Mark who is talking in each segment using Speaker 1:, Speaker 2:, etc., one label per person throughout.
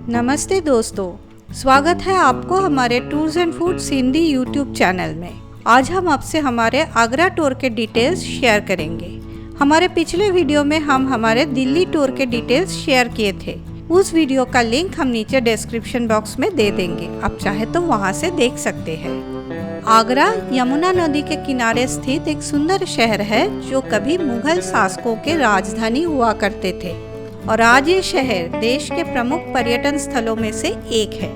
Speaker 1: नमस्ते दोस्तों, स्वागत है आपको हमारे tours and foods Hindi YouTube channel में। आज हम आपसे हमारे आगरा टूर के डिटेल्स शेयर करेंगे। हमारे पिछले वीडियो में हम हमारे दिल्ली टूर के डिटेल्स शेयर किए थे। उस वीडियो का लिंक हम नीचे डिस्क्रिप्शन बॉक्स में दे देंगे, आप चाहे तो वहां से देख सकते हैं। आगरा यमुना नदी के किनारे स्थित एक सुंदर शहर है जो कभी मुगल शासकों के राजधानी हुआ करते थे और आज ये शहर देश के प्रमुख पर्यटन स्थलों में से एक है।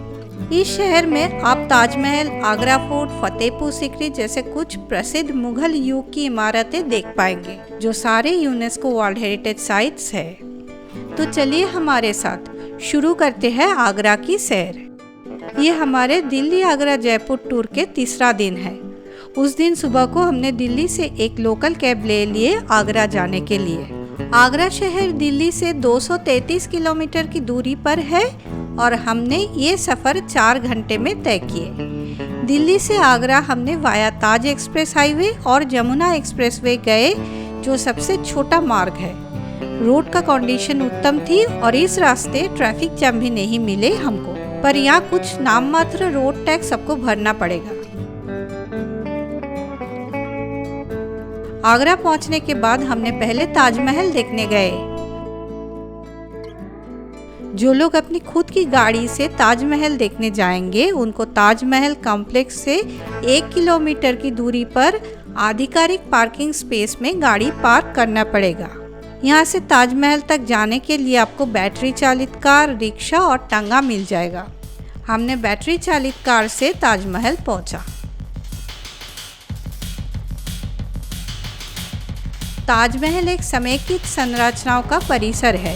Speaker 1: इस शहर में आप ताजमहल, आगरा फोर्ट, फतेहपुर सीकरी जैसे कुछ प्रसिद्ध मुगल युग की इमारतें देख पाएंगे जो सारे यूनेस्को वर्ल्ड हेरिटेज साइट्स है। तो चलिए हमारे साथ शुरू करते हैं आगरा की सैर। ये हमारे दिल्ली आगरा जयपुर टूर के तीसरा दिन है। उस दिन सुबह को हमने दिल्ली से एक लोकल कैब ले लिए आगरा जाने के लिए। आगरा शहर दिल्ली से 233 किलोमीटर की दूरी पर है और हमने ये सफ़र 4 घंटे में तय किए। दिल्ली से आगरा हमने वाया ताज एक्सप्रेस हाईवे और जमुना एक्सप्रेसवे गए जो सबसे छोटा मार्ग है। रोड का कंडीशन उत्तम थी और इस रास्ते ट्रैफिक जाम भी नहीं मिले हमको, पर यहाँ कुछ नाम मात्र रोड टैक्स सबको भरना पड़ेगा। आगरा पहुंचने के बाद हमने पहले ताजमहल देखने गए। जो लोग अपनी खुद की गाड़ी से ताजमहल देखने जाएंगे उनको ताजमहल कॉम्प्लेक्स से 1 किलोमीटर की दूरी पर आधिकारिक पार्किंग स्पेस में गाड़ी पार्क करना पड़ेगा। यहाँ से ताजमहल तक जाने के लिए आपको बैटरी चालित कार, रिक्शा और टांगा मिल जाएगा। हमने बैटरी चालित कार से ताजमहल पहुंचा। ताजमहल एक समेकित संरचनाओं का परिसर है।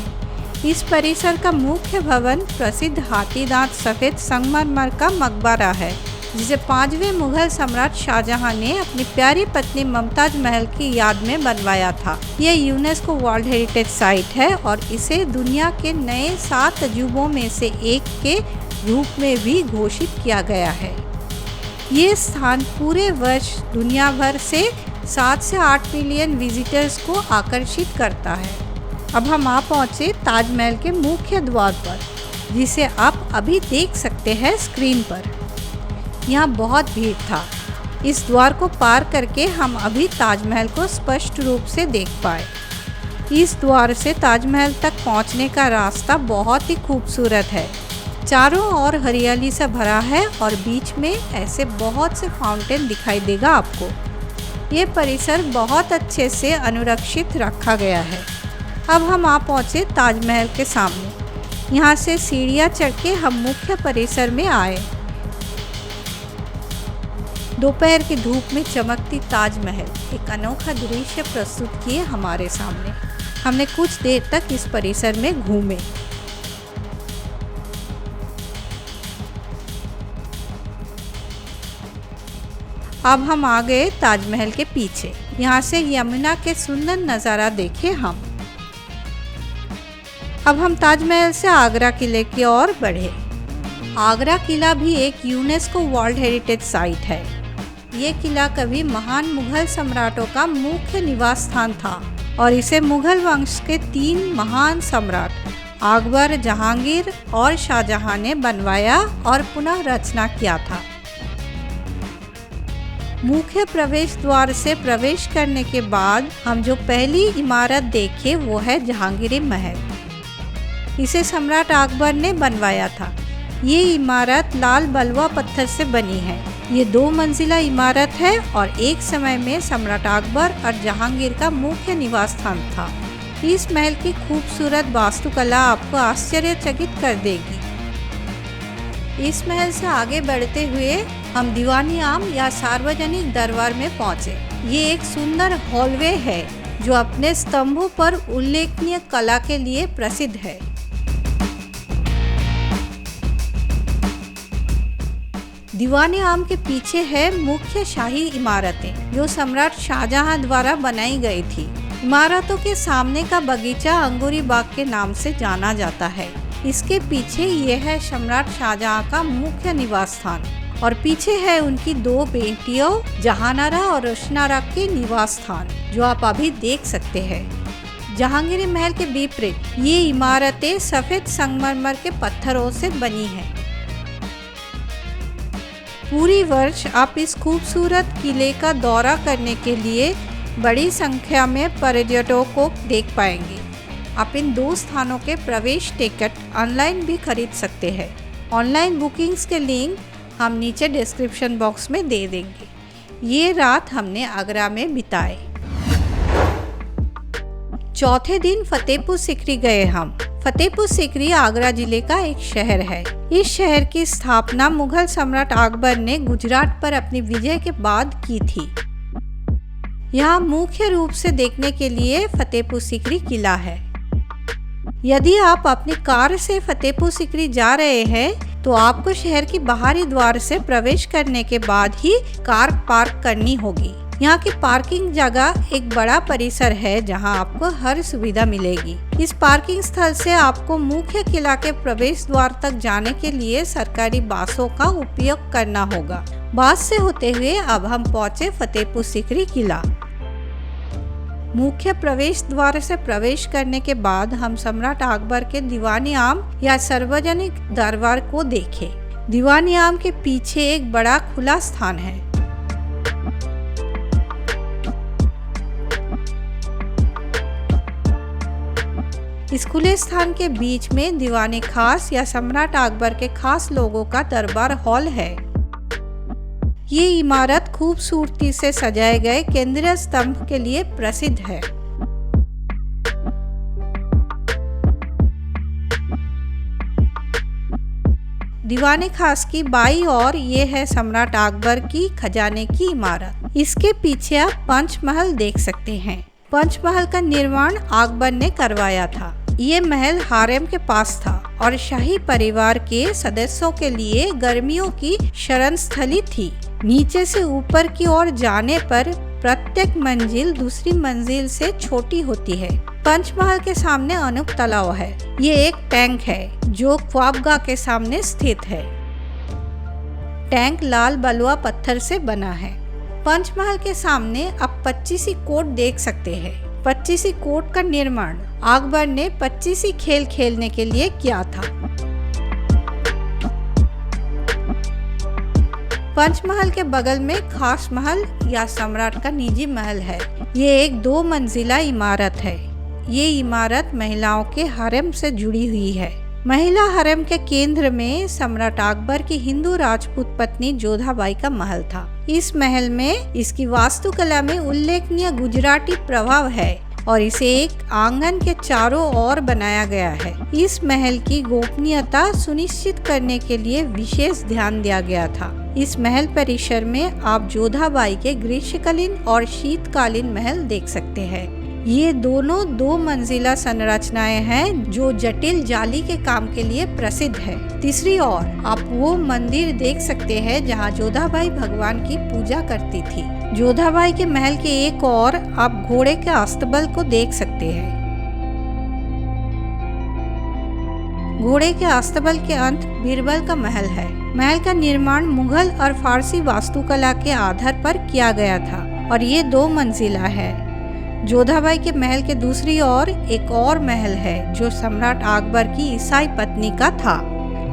Speaker 1: इस परिसर का मुख्य भवन प्रसिद्ध हाथी दांत सफेद संगमरमर का मकबरा है जिसे 5वें मुगल सम्राट शाहजहां ने अपनी प्यारी पत्नी मुमताज महल की याद में बनवाया था। यह यूनेस्को वर्ल्ड हेरिटेज साइट है और इसे दुनिया के नए 7 अजूबों में से एक के रूप में भी घोषित किया गया है। ये स्थान पूरे वर्ष दुनिया भर से 7 से 8 मिलियन विजिटर्स को आकर्षित करता है। अब हम आ पहुँचे ताजमहल के मुख्य द्वार पर, जिसे आप अभी देख सकते हैं स्क्रीन पर। यहाँ बहुत भीड़ था। इस द्वार को पार करके हम अभी ताजमहल को स्पष्ट रूप से देख पाए। इस द्वार से ताजमहल तक पहुँचने का रास्ता बहुत ही खूबसूरत है। चारों ओर हरियाली से भरा है और बीच में ऐसे बहुत से फाउंटेन दिखाई देगा आपको। ये परिसर बहुत अच्छे से अनुरक्षित रखा गया है। अब हम आ पहुँचे ताजमहल के सामने। यहाँ से सीढ़ियाँ चढ़ के हम मुख्य परिसर में आए। दोपहर की धूप में चमकती ताजमहल एक अनोखा दृश्य प्रस्तुत किए हमारे सामने। हमने कुछ देर तक इस परिसर में घूमे। अब हम आ गए ताजमहल के पीछे। यहाँ से यमुना के सुंदर नज़ारा देखे हम। अब हम ताजमहल से आगरा किले की ओर बढ़े। आगरा किला भी एक यूनेस्को वर्ल्ड हेरिटेज साइट है। ये किला कभी महान मुगल सम्राटों का मुख्य निवास स्थान था और इसे मुगल वंश के 3 महान सम्राट अकबर, जहांगीर और शाहजहां ने बनवाया और पुनः रचना किया था। मुख्य प्रवेश द्वार से प्रवेश करने के बाद हम जो पहली इमारत देखे वो है जहांगीरी महल। इसे सम्राट अकबर ने बनवाया था। ये इमारत लाल बलुआ पत्थर से बनी है। ये 2 मंजिला इमारत है और एक समय में सम्राट अकबर और जहांगीर का मुख्य निवास स्थान था। इस महल की खूबसूरत वास्तुकला आपको आश्चर्यचकित कर देगी। इस महल से आगे बढ़ते हुए हम दीवानी आम या सार्वजनिक दरबार में पहुंचे। ये एक सुंदर हॉलवे है जो अपने स्तंभों पर उल्लेखनीय कला के लिए प्रसिद्ध है। दीवानी आम के पीछे है मुख्य शाही इमारतें जो सम्राट शाहजहां द्वारा बनाई गई थी। इमारतों के सामने का बगीचा अंगूरी बाग के नाम से जाना जाता है। इसके पीछे यह है सम्राट शाहजहां का मुख्य निवास स्थान और पीछे है उनकी 2 बेटियों जहानारा और रोशनारा के निवास स्थान जो आप अभी देख सकते हैं। जहांगीरी महल के विपरीत ये इमारतें सफेद संगमरमर के पत्थरों से बनी हैं। पूरी वर्ष आप इस खूबसूरत किले का दौरा करने के लिए बड़ी संख्या में पर्यटकों को देख पाएंगे। आप इन 2 स्थानों के प्रवेश टिकट ऑनलाइन भी खरीद सकते हैं। ऑनलाइन बुकिंग्स के लिंक हम नीचे डिस्क्रिप्शन बॉक्स में दे देंगे। ये रात हमने आगरा में बिताए। चौथे दिन फतेहपुर सीकरी गए हम। फतेहपुर सीकरी आगरा जिले का एक शहर है। इस शहर की स्थापना मुगल सम्राट अकबर ने गुजरात पर अपनी विजय के बाद की थी। यहाँ मुख्य रूप से देखने के लिए फतेहपुर सीकरी किला है। यदि आप अपनी कार से फतेहपुर सीकरी जा रहे हैं तो आपको शहर की बाहरी द्वार से प्रवेश करने के बाद ही कार पार्क करनी होगी। यहाँ की पार्किंग जगह एक बड़ा परिसर है जहाँ आपको हर सुविधा मिलेगी। इस पार्किंग स्थल से आपको मुख्य किला के प्रवेश द्वार तक जाने के लिए सरकारी बसों का उपयोग करना होगा। बस से होते हुए अब हम पहुँचे फतेहपुर सीकरी किला। मुख्य प्रवेश द्वार से प्रवेश करने के बाद हम सम्राट अकबर के दीवान आम या सार्वजनिक दरबार को देखे। दीवान आम के पीछे एक बड़ा खुला स्थान है। इस खुले स्थान के बीच में दीवान खास या सम्राट अकबर के खास लोगों का दरबार हॉल है। ये इमारत खूबसूरती से सजाए गए केंद्रीय स्तंभ के लिए प्रसिद्ध है। दीवाने खास की बाईं ओर ये है सम्राट अकबर की खजाने की इमारत। इसके पीछे आप पंचमहल देख सकते हैं। पंचमहल का निर्माण अकबर ने करवाया था। ये महल हारेम के पास था और शाही परिवार के सदस्यों के लिए गर्मियों की शरण स्थली थी। नीचे से ऊपर की ओर जाने पर प्रत्येक मंजिल दूसरी मंजिल से छोटी होती है। पंचमहल के सामने अनूप तालाब है। ये एक टैंक है जो ख्वाबगाह के सामने स्थित है। टैंक लाल बलुआ पत्थर से बना है। पंचमहल के सामने आप 25 कोर्ट देख सकते हैं। 25 कोर्ट का निर्माण अकबर ने 25 खेल खेलने के लिए किया था। पंचमहल के बगल में खास महल या सम्राट का निजी महल है। ये एक 2 मंजिला इमारत है। ये इमारत महिलाओं के हरेम से जुड़ी हुई है। महिला हरेम के केंद्र में सम्राट अकबर की हिंदू राजपूत पत्नी जोधाबाई का महल था। इस महल में इसकी वास्तुकला में उल्लेखनीय गुजराती प्रभाव है और इसे एक आंगन के चारों ओर बनाया गया है। इस महल की गोपनीयता सुनिश्चित करने के लिए विशेष ध्यान दिया गया था। इस महल परिसर में आप जोधाबाई के ग्रीष्मकालीन और शीतकालीन महल देख सकते हैं। ये दोनों 2 मंजिला संरचनाएं हैं जो जटिल जाली के काम के लिए प्रसिद्ध है। तीसरी ओर आप वो मंदिर देख सकते हैं जहाँ जोधाबाई भगवान की पूजा करती थी। जोधाबाई के महल के एक ओर आप घोड़े के अस्तबल को देख सकते हैं। घोड़े के अस्तबल के अंत बीरबल का महल है। महल का निर्माण मुगल और फारसी वास्तुकला के आधार पर किया गया था और ये 2 मंजिला है। जोधाबाई के महल के दूसरी ओर एक और महल है जो सम्राट अकबर की ईसाई पत्नी का था।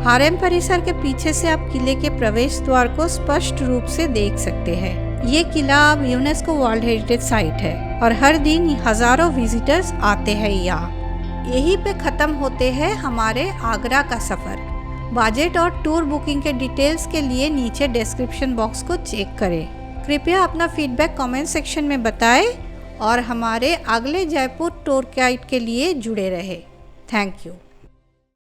Speaker 1: हारेम परिसर के पीछे से आप किले के प्रवेश द्वार को स्पष्ट रूप से देख सकते हैं। ये किला अब यूनेस्को वर्ल्ड हेरिटेज साइट है और हर दिन हजारों विजिटर्स आते हैं यहाँ। यहीं पे खत्म होते हैं हमारे आगरा का सफर। बजट और टूर बुकिंग के डिटेल्स के लिए नीचे डिस्क्रिप्शन बॉक्स को चेक करें। कृपया अपना फीडबैक कमेंट सेक्शन में बताएं और हमारे अगले जयपुर टूर गाइड के लिए जुड़े रहे। Thank you.